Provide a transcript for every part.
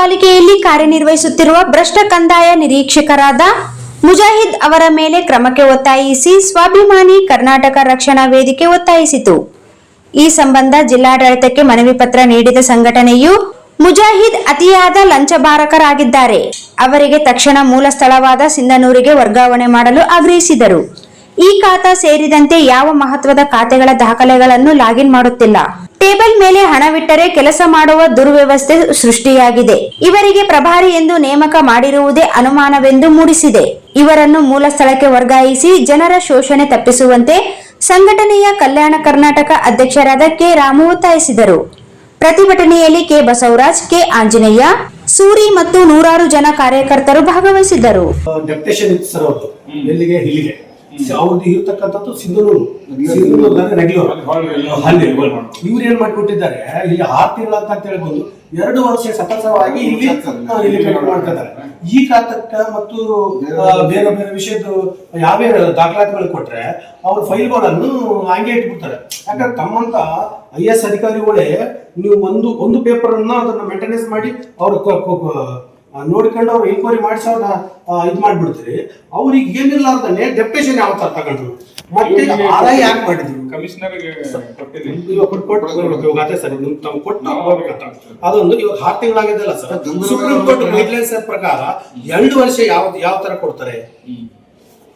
ಪಾಲಿಕೆಯಲ್ಲಿ ಕಾರ್ಯನಿರ್ವಹಿಸುತ್ತಿರುವ ಭ್ರಷ್ಟ ಕಂದಾಯ ನಿರೀಕ್ಷಕರಾದ ಮುಜಾಹಿದ್ ಅವರ ಮೇಲೆ ಕ್ರಮಕ್ಕೆ ಒತ್ತಾಯಿಸಿ ಸ್ವಾಭಿಮಾನಿ ಕರ್ನಾಟಕ ರಕ್ಷಣಾ ವೇದಿಕೆ ಒತ್ತಾಯಿಸಿತು. ಈ ಸಂಬಂಧ ಜಿಲ್ಲಾಡಳಿತಕ್ಕೆ ಮನವಿ ಪತ್ರ ನೀಡಿದ ಸಂಘಟನೆಯು ಮುಜಾಹಿದ್ ಅತಿಯಾದ ಲಂಚಬಾರಕರಾಗಿದ್ದಾರೆ, ಅವರಿಗೆ ತಕ್ಷಣ ಮೂಲ ಸ್ಥಳವಾದ ಸಿಂಧನೂರಿಗೆ ವರ್ಗಾವಣೆ ಮಾಡಲು ಆಗ್ರಹಿಸಿದರು. ಈ ಖಾತಾ ಸೇರಿದಂತೆ ಯಾವ ಮಹತ್ವದ ಖಾತೆಗಳ ದಾಖಲೆಗಳನ್ನು ಲಾಗಿನ್ ಮಾಡುತ್ತಿಲ್ಲ. ಟೇಬಲ್ ಮೇಲೆ ಹಣವಿಟ್ಟರೆ ಕೆಲಸ ಮಾಡುವ ದುರ್ವ್ಯವಸ್ಥೆ ಸೃಷ್ಟಿಯಾಗಿದೆ. ಇವರಿಗೆ ಪ್ರಭಾರಿ ಎಂದು ನೇಮಕ ಮಾಡಿರುವುದೇ ಅನುಮಾನವೆಂದು ಮೂಡಿಸಿದೆ. ಇವರನ್ನು ಮೂಲ ಸ್ಥಳಕ್ಕೆ ವರ್ಗಾಯಿಸಿ ಜನರ ಶೋಷಣೆ ತಪ್ಪಿಸುವಂತೆ ಸಂಘಟನೆಯ ಕಲ್ಯಾಣ ಕರ್ನಾಟಕ ಅಧ್ಯಕ್ಷರಾದ ಕೆ ರಾಮು ಒತ್ತಾಯಿಸಿದರು. ಪ್ರತಿಭಟನೆಯಲ್ಲಿ ಕೆ ಬಸವರಾಜ್, ಕೆ ಆಂಜನೇಯ, ಸೂರಿ ಮತ್ತು ನೂರಾರು ಜನ ಕಾರ್ಯಕರ್ತರು ಭಾಗವಹಿಸಿದ್ದರು. ಅವ್ರದ್ದು ಇರ್ತಕ್ಕಂಥದ್ದು ಸಿಂಧನೂರು ರೆಗ್ಯುಲರ್ ಇವ್ರು ಏನ್ ಮಾಡ್ಕೊಟ್ಟಿದ್ದಾರೆ, ಇಲ್ಲಿ 6 ತಿಂಗಳ ಅಂತ ಹೇಳ್ಬೋದು 2 ವರ್ಷ ಸತತವಾಗಿ ಇಲ್ಲಿ ಮಾಡ್ಕೊತಾರೆ. ಈ ಖಾತಕ್ಕ ಮತ್ತು ಬೇರೆ ಬೇರೆ ವಿಷಯದ ಯಾವ್ಯಾವ ದಾಖಲಾತಿಗಳು ಕೊಟ್ರೆ ಅವ್ರ ಫೈಲ್ಗಳನ್ನು ಹಂಗೆ ಇಟ್ಬಿಡ್ತಾರೆ. ಯಾಕಂದ್ರೆ ತಮ್ಮಂತ IAS ಅಧಿಕಾರಿಗಳೇ ನೀವು ಒಂದು ಪೇಪರ್ ಅನ್ನ ಅದನ್ನ ಮೇಂಟೆನೆನ್ಸ್ ಮಾಡಿ ಅವ್ರ ನೋಡ್ಕೊಂಡು ಅವ್ರು ಎನ್ಕ್ವೈರಿ ಮಾಡಿಸಿ ಅವ್ರನ್ನ ಇದು ಮಾಡ್ಬಿಡ್ತೀರಿ. ಅವ್ರಿಗೆ ಏನಿಲ್ಲಾರ್ದಾನೆ ಡೆಪ್ಯುಟೇಷನ್ ಯಾವ ತರ ತಗೊಂಡ್ರು, ಮತ್ತೆ ಆದಾಯ ಯಾಕೆ ಮಾಡಿದ್ರು ಅದೊಂದು ಇವಾಗ 6 ತಿಂಗಳಾಗಿದ್ದಲ್ಲ ಸರ್. ಸುಪ್ರೀಂ ಕೋರ್ಟ್ ಗೈಡ್ಲೈನ್ಸ್ ಪ್ರಕಾರ 2 ವರ್ಷ ಯಾವ ತರ ಕೊಡ್ತಾರೆ,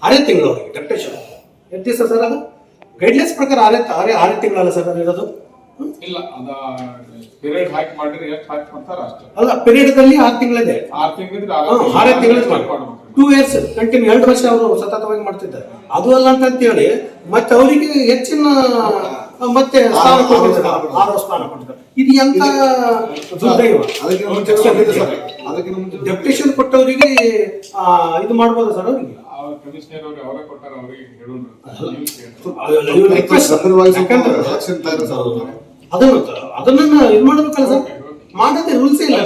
6 ತಿಂಗಳು ಅವ್ರಿಗೆ ಡೆಪ್ಯುಟೇಷನ್ ಎಷ್ಟು ದಿವಸ ಸರ್? ಅದು ಗೈಡ್ಲೈನ್ಸ್ ಪ್ರಕಾರ 6 ತಿಂಗಳಲ್ಲ ಸರ್ ಇರೋದು. ಇಲ್ಲ ಅದ ಪೀರಿಯಡ್ ಹಾಕಿ ಮಾಡಿದ್ರೆ ಎಷ್ಟು ಹಾಕಿ ಮಾಡ್ತಾರೆ ಅಷ್ಟೇ. ಅಲ್ಲ ಪೀರಿಯಡ್ ಅಲ್ಲಿ 6 ತಿಂಗಳಿದೆ. 6 ತಿಂಗಳಿದ್ರೆ 6 ತಿಂಗಳು 2 ಇಯರ್ಸ್ ಕಂಟಿನ್ಯೂ 2 ವರ್ಷ ಅವರು ಸತತವಾಗಿ ಮಾಡ್ತಿದ್ದಾರೆ. ಅದು ಅಲ್ಲ ಅಂತ ಹೇಳಿ ಮತ್ತೆ ಅವರಿಗೆ ಹೆಚ್ಚಿನ ಮತ್ತೆ ಸ್ಥಾನ ಕೊಟ್ಟಿದ್ದಾರೆ, 6 ಸ್ಥಾನ ಕೊಟ್ಟಿದ್ದಾರೆ. ಇದು ಎಂತ ದುರ್ದೈವ. ಡೆಪ್ಯುಟೇಷನ್ ಕೊಟ್ಟವರಿಗೆ ಇದು ಮಾಡ್ಬೋದಾ ಸರ್? ಅವರಿಗೆ ಕಮಿಷನರ್ ಅವರು ಅವರೇ ಕೊಟ್ಟಾರ, ಅವರಿಗೆ ಹೇಳೋಣ ಅದನ್ನ ಇದು ಮಾಡ್ಬೇಕಲ್ಲ ಸರ್. ಮಾಡೋದೇ ರೂಲ್ಸೇ ಇಲ್ಲ.